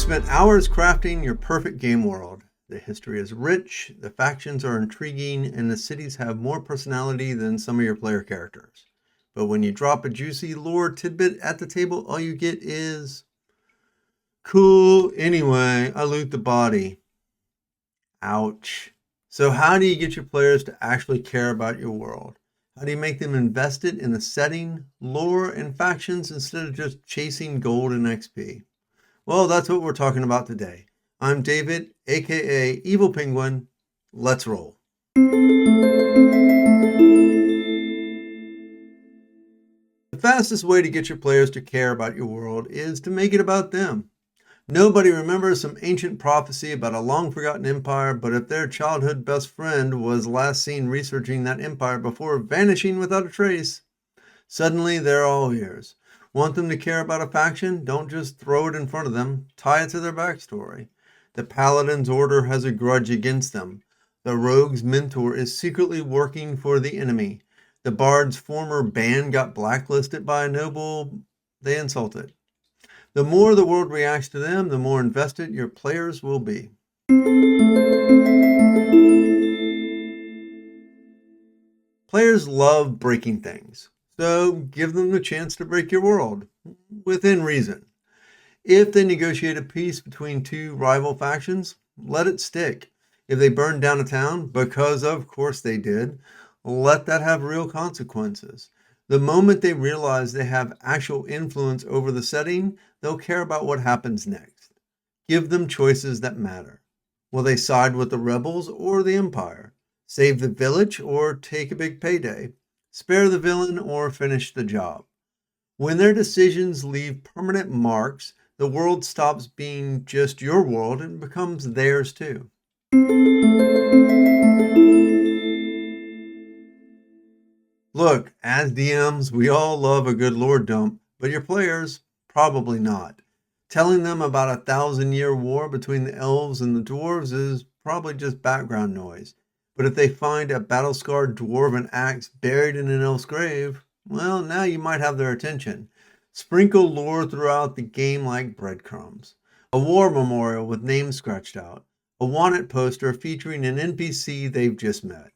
spent hours crafting your perfect game world. The history is rich, the factions are intriguing, and the cities have more personality than some of your player characters. But when you drop a juicy lore tidbit at the table, all you get is, cool, anyway, I loot the body. Ouch. So how do you get your players to actually care about your world? How do you make them invested in the setting, lore, and factions instead of just chasing gold and XP? Well, that's what we're talking about today. I'm David, aka Evil Penguin. Let's roll. The fastest way to get your players to care about your world is to make it about them. Nobody remembers some ancient prophecy about a long-forgotten empire, but if their childhood best friend was last seen researching that empire before vanishing without a trace, suddenly they're all ears. Want them to care about a faction? Don't just throw it in front of them. Tie it to their backstory. The Paladin's order has a grudge against them. The rogue's mentor is secretly working for the enemy. The bard's former band got blacklisted by a noble they insulted. The more the world reacts to them, the more invested your players will be. Players love breaking things, so give them the chance to break your world, within reason. If they negotiate a peace between two rival factions, let it stick. If they burn down a town, because of course they did, let that have real consequences. The moment they realize they have actual influence over the setting, they'll care about what happens next. Give them choices that matter. Will they side with the rebels or the empire? Save the village or take a big payday? Spare the villain or finish the job? When their decisions leave permanent marks, the world stops being just your world and becomes theirs too. Look, as DMs, we all love a good lore dump, but your players, probably not. Telling them about a 1,000-year war between the elves and the dwarves is probably just background noise. But if they find a battle-scarred dwarven axe buried in an elf's grave, well, now you might have their attention. Sprinkle lore throughout the game like breadcrumbs. A war memorial with names scratched out. A wanted poster featuring an NPC they've just met.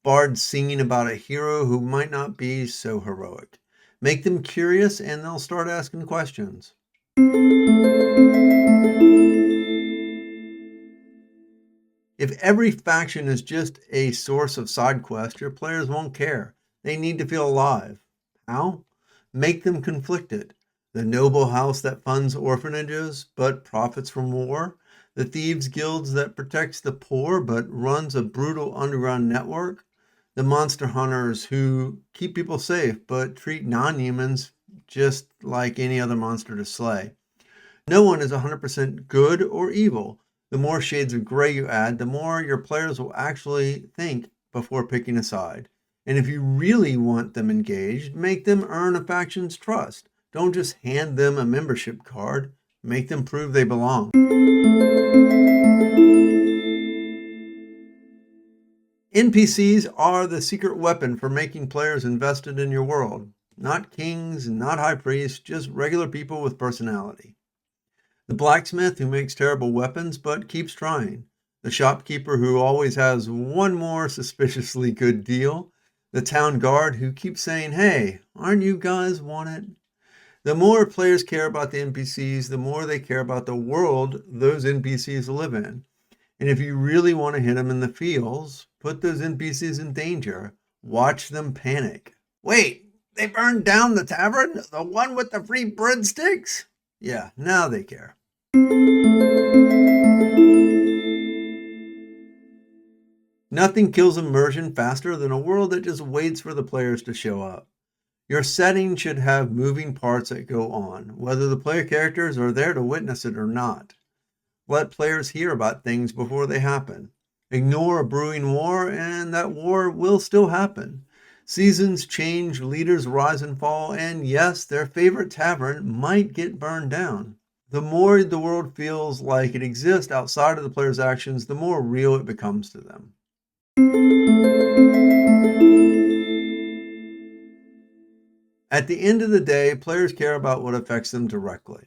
Bards singing about a hero who might not be so heroic. Make them curious and they'll start asking questions. If every faction is just a source of side quests, your players won't care. They need to feel alive. How? Make them conflicted. The noble house that funds orphanages but profits from war. The thieves' guilds that protects the poor but runs a brutal underground network. The monster hunters who keep people safe but treat non-humans just like any other monster to slay. No one is 100% good or evil. The more shades of gray you add, the more your players will actually think before picking a side. And if you really want them engaged, make them earn a faction's trust. Don't just hand them a membership card. Make them prove they belong. NPCs are the secret weapon for making players invested in your world. Not kings, not high priests, just regular people with personality. The blacksmith who makes terrible weapons but keeps trying. The shopkeeper who always has one more suspiciously good deal. The town guard who keeps saying, hey, aren't you guys wanted? The more players care about the NPCs, the more they care about the world those NPCs live in. And if you really want to hit them in the feels, put those NPCs in danger. Watch them panic. Wait, they burned down the tavern? The one with the free breadsticks? Yeah, now they care. Nothing kills immersion faster than a world that just waits for the players to show up. Your setting should have moving parts that go on, whether the player characters are there to witness it or not. Let players hear about things before they happen. Ignore a brewing war, and that war will still happen. Seasons change, leaders rise and fall, and yes, their favorite tavern might get burned down. The more the world feels like it exists outside of the player's actions, the more real it becomes to them. At the end of the day, players care about what affects them directly.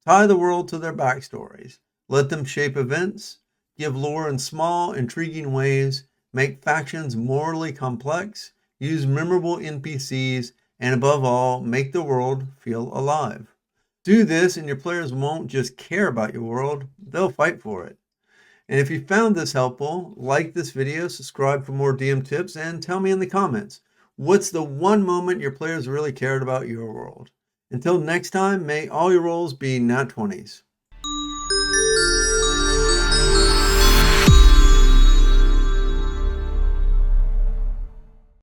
Tie the world to their backstories. Let them shape events, give lore in small, intriguing ways, make factions morally complex, use memorable NPCs, and above all, make the world feel alive. Do this and your players won't just care about your world, they'll fight for it. And if you found this helpful, like this video, subscribe for more DM tips, and tell me in the comments, what's the one moment your players really cared about your world? Until next time, may all your rolls be nat 20s.